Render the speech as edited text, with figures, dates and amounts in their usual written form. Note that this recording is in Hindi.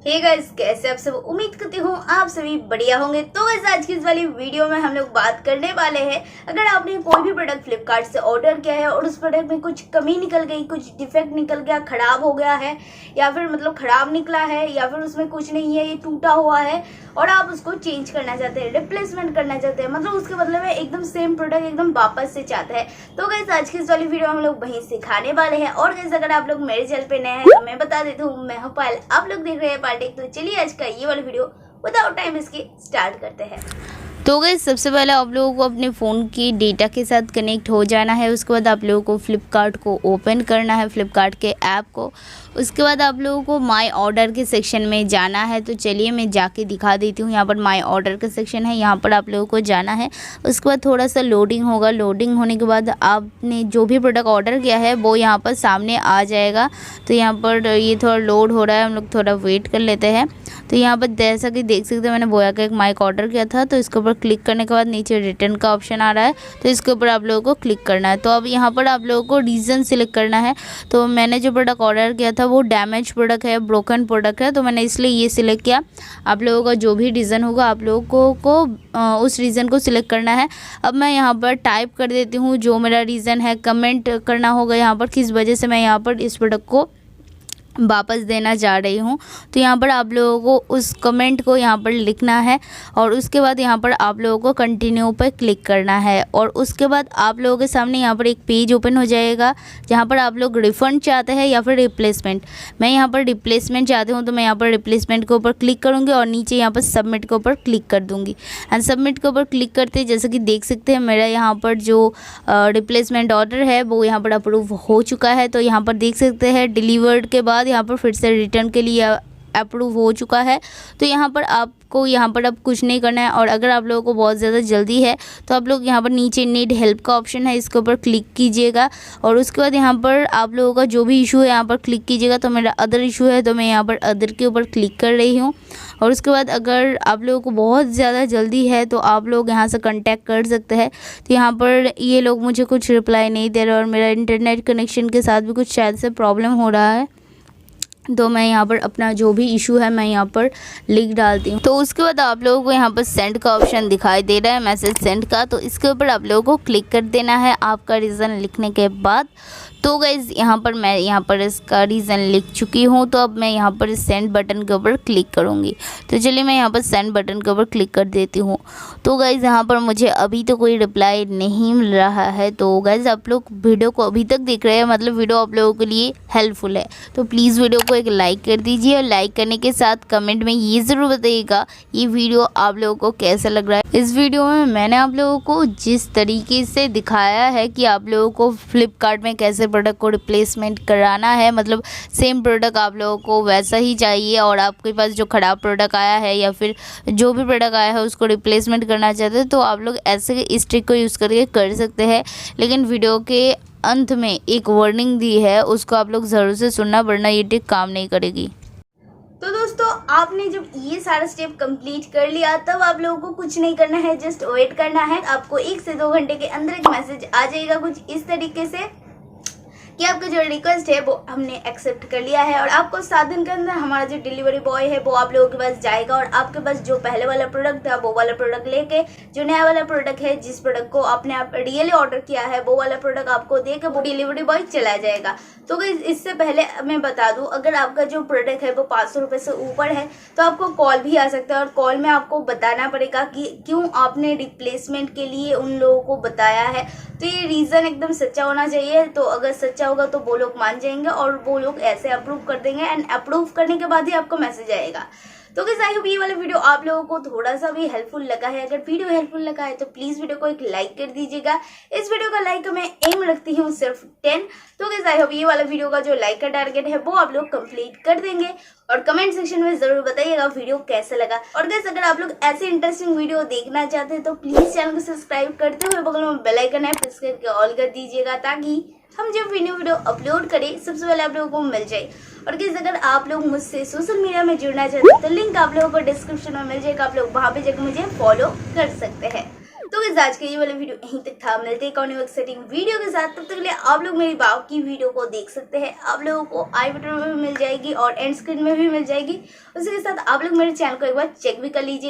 हे गाइस, कैसे आप सब? उम्मीद करती हूँ आप सभी बढ़िया होंगे। तो गाइस, आज की इस वाली वीडियो में हम लोग बात करने वाले हैं, अगर आपने कोई भी प्रोडक्ट फ्लिपकार्ट से ऑर्डर किया है और उस प्रोडक्ट में कुछ कमी निकल गई, कुछ डिफेक्ट निकल गया, खराब हो गया है या फिर मतलब खराब निकला है या फिर उसमें कुछ नहीं है, ये टूटा हुआ है और आप उसको चेंज करना चाहते हैं, रिप्लेसमेंट करना चाहते हैं, मतलब उसके बदले में एकदम सेम प्रोडक्ट एकदम वापस से चाहते हैं। तो गाइस, आज की इस वाली वीडियो में हम लोग वहीं सिखाने वाले हैं। और गाइस, अगर आप लोग मेरे चैनल पे नए हैं तो मैं बता देती हूँ, मैं हूँ पायल, आप लोग देख रहे हैं पार्टी। तो चलिए आज का ये वाला वीडियो विदाउट टाइम इसकी स्टार्ट करते हैं। तो गाइस, सबसे पहले आप लोगों को अपने फ़ोन की डेटा के साथ कनेक्ट हो जाना है। उसके बाद आप लोगों को फ्लिपकार्ट को ओपन करना है, फ्लिपकार्ट के ऐप को। उसके बाद आप लोगों को माय ऑर्डर के सेक्शन में जाना है। तो चलिए मैं जाके दिखा देती हूँ। यहाँ पर माय ऑर्डर का सेक्शन है, यहाँ पर आप लोगों को जाना है। उसके बाद थोड़ा सा लोडिंग होगा। लोडिंग होने के बाद आपने जो भी प्रोडक्ट ऑर्डर किया है वो यहाँ पर सामने आ जाएगा। तो यहाँ पर ये थोड़ा लोड हो रहा है, हम लोग थोड़ा वेट कर लेते हैं। तो यहाँ पर जैसा कि देख सकते हैं, मैंने बोया का एक माइक ऑर्डर किया था। तो इसके ऊपर क्लिक करने के बाद नीचे रिटर्न का ऑप्शन आ रहा है, तो इसके ऊपर आप लोगों को क्लिक करना है। तो अब यहाँ पर आप लोगों को रीज़न सिलेक्ट करना है। तो मैंने जो प्रोडक्ट ऑर्डर किया था वो डैमेज प्रोडक्ट है, ब्रोकन प्रोडक्ट है, तो मैंने इसलिए ये सिलेक्ट किया। आप लोगों का जो भी रीज़न होगा आप लोगों को उस रीज़न को सिलेक्ट करना है। अब मैं यहाँ पर टाइप कर देती हूँ जो मेरा रीज़न है। कमेंट करना होगा यहाँ पर किस वजह से मैं यहाँ पर इस प्रोडक्ट को वापस देना चाह रही हूँ। तो यहाँ पर आप लोगों को उस कमेंट को यहाँ पर लिखना है और उसके बाद यहाँ पर आप लोगों को कंटिन्यू पर क्लिक करना है। और उसके बाद आप लोगों के सामने यहाँ पर एक पेज ओपन हो जाएगा जहाँ पर आप लोग रिफ़ंड चाहते हैं या फिर रिप्लेसमेंट। मैं यहाँ पर रिप्लेसमेंट चाहती हूँ, तो मैं यहाँ पर रिप्लेसमेंट के ऊपर क्लिक करूँगी और नीचे यहाँ पर सबमिट के ऊपर क्लिक कर दूँगी। एंड सबमिट के ऊपर क्लिक करते जैसे कि देख सकते हैं, मेरा यहाँ पर जो रिप्लेसमेंट ऑर्डर है वो यहाँ पर अप्रूव हो चुका है। तो यहाँ पर देख सकते हैं डिलीवर्ड के बाद यहाँ पर फिर से रिटर्न के लिए अप्रूव हो चुका है। तो यहाँ पर आपको यहाँ पर अब कुछ नहीं करना है। और अगर आप लोगों को बहुत ज़्यादा जल्दी है तो आप लोग यहाँ पर नीचे नीड हेल्प का ऑप्शन है, इसके ऊपर क्लिक कीजिएगा। और उसके बाद यहाँ पर आप लोगों का जो भी इशू है यहाँ पर क्लिक कीजिएगा। तो मेरा अदर इशू है, तो मैं यहाँ पर अदर के ऊपर क्लिक कर रही हूँ। और उसके बाद अगर आप लोगों को बहुत ज़्यादा जल्दी है तो आप लोग यहाँ से कांटेक्ट कर सकते हैं। तो यहाँ पर ये लोग मुझे कुछ रिप्लाई नहीं दे रहे और मेरा इंटरनेट कनेक्शन के साथ भी कुछ शायद से प्रॉब्लम हो रहा है। तो मैं यहाँ पर अपना जो भी इशू है मैं यहाँ पर लिख डालती हूँ। तो उसके बाद आप लोगों को यहाँ पर सेंड का ऑप्शन दिखाई दे रहा है, मैसेज सेंड का। तो इसके ऊपर आप लोगों को क्लिक कर देना है आपका रीज़न लिखने के बाद। तो गाइज़, यहाँ पर मैं यहाँ पर इसका रीज़न लिख चुकी हूँ। तो अब मैं यहाँ पर इस सेंड बटन के ऊपर क्लिक करूँगी। तो चलिए मैं यहाँ पर सेंड बटन के ऊपर क्लिक कर देती हूँ। तो गाइज़, यहाँ पर मुझे अभी तो कोई रिप्लाई नहीं मिल रहा है। तो गाइज़, आप लोग वीडियो को अभी तक देख रहे हैं, मतलब वीडियो आप लोगों के लिए हेल्पफुल है। तो प्लीज़ वीडियो को एक लाइक कर दीजिए और लाइक करने के साथ कमेंट में ये ज़रूर बताइएगा ये वीडियो आप लोगों को कैसा लग रहा है। इस वीडियो में मैंने आप लोगों को जिस तरीके से दिखाया है कि आप लोगों को फ्लिपकार्ट में कैसे प्रोडक्ट को रिप्लेसमेंट कराना है, मतलब सेम प्रोडक्ट आप लोगों को वैसा ही चाहिए और आपके पास जो ख़राब प्रोडक्ट आया है या फिर जो भी प्रोडक्ट आया है उसको रिप्लेसमेंट करना चाहते हैं, तो आप लोग ऐसे इस ट्रिक को यूज़ करके कर सकते हैं। लेकिन वीडियो के अंत में एक वार्निंग दी है, उसको आप लोग ज़रूर से सुनना, वरना ये ट्रिक काम नहीं करेगी। तो दोस्तों, आपने जब ये सारा स्टेप कंप्लीट कर लिया तब आप लोगों को कुछ नहीं करना है, जस्ट वेट करना है। आपको 1 से 2 घंटे के अंदर एक मैसेज आ जाएगा कुछ इस तरीके से कि आपका जो रिक्वेस्ट है वो हमने एक्सेप्ट कर लिया है। और आपको 7 दिन के अंदर हमारा जो डिलीवरी बॉय है वो आप लोगों के पास जाएगा और आपके पास जो पहले वाला प्रोडक्ट था वो वाला प्रोडक्ट लेके जो नया वाला प्रोडक्ट है, जिस प्रोडक्ट को आपने आप रियली ऑर्डर किया है, वो वाला प्रोडक्ट आपको देके वो डिलीवरी बॉय चला जाएगा। तो गाइस, इससे पहले मैं बता दूं, अगर आपका जो प्रोडक्ट है वो 500 रुपये से ऊपर है तो आपको कॉल भी आ सकता है और कॉल में आपको बताना पड़ेगा कि क्यों आपने रिप्लेसमेंट के लिए उन लोगों को बताया है। तो ये रीज़न एकदम सच्चा होना चाहिए। तो अगर सच्चा होगा तो वो लोग मान जाएंगे और वो लोग ऐसे अप्रूव कर देंगे एंड अप्रूव करने के बाद ही आपको मैसेज आएगा। तो गाइस, आई होप ये वाला वीडियो आप लोगों को थोड़ा सा भी हेल्पफुल लगा है। अगर वीडियो हेल्पफुल लगा है तो प्लीज वीडियो को एक लाइक कर दीजिएगा। इस वीडियो का लाइक का मैं एम रखती हूँ सिर्फ 10। तो गाइस, आई होप ये वाला वीडियो का जो लाइक का टारगेट है वो आप लोग कंप्लीट कर देंगे और कमेंट सेक्शन में जरूर बताइएगा वीडियो कैसा लगा। और गाइस, अगर आप लोग ऐसे इंटरेस्टिंग वीडियो देखना चाहते हैं तो प्लीज चैनल को सब्सक्राइब करते हुए बगल में बेल आइकन है प्रेस करके ऑल कर दीजिएगा, ताकि हम जब वीडियो अपलोड करें सबसे पहले आप लोगों को मिल जाए। और गाइस, अगर आप लोग मुझसे सोशल मीडिया में जुड़ना चाहते हैं तो लिंक आप लोगों को डिस्क्रिप्शन में मिल जाएगा, आप लोग वहां पे जाकर मुझे फॉलो कर सकते हैं। तो guys, आज के ये वाला वीडियो यहीं तक था। मिलते हैं कौन एक्साइटिंग वीडियो के साथ। तब तक के लिए आप लोग मेरी बाकी वीडियो को देख सकते हैं। आप लोगों को आई बटन में भी मिल जाएगी और एंड स्क्रीन में भी मिल जाएगी। उसी के साथ आप लोग मेरे चैनल को एक बार चेक भी कर लीजिए।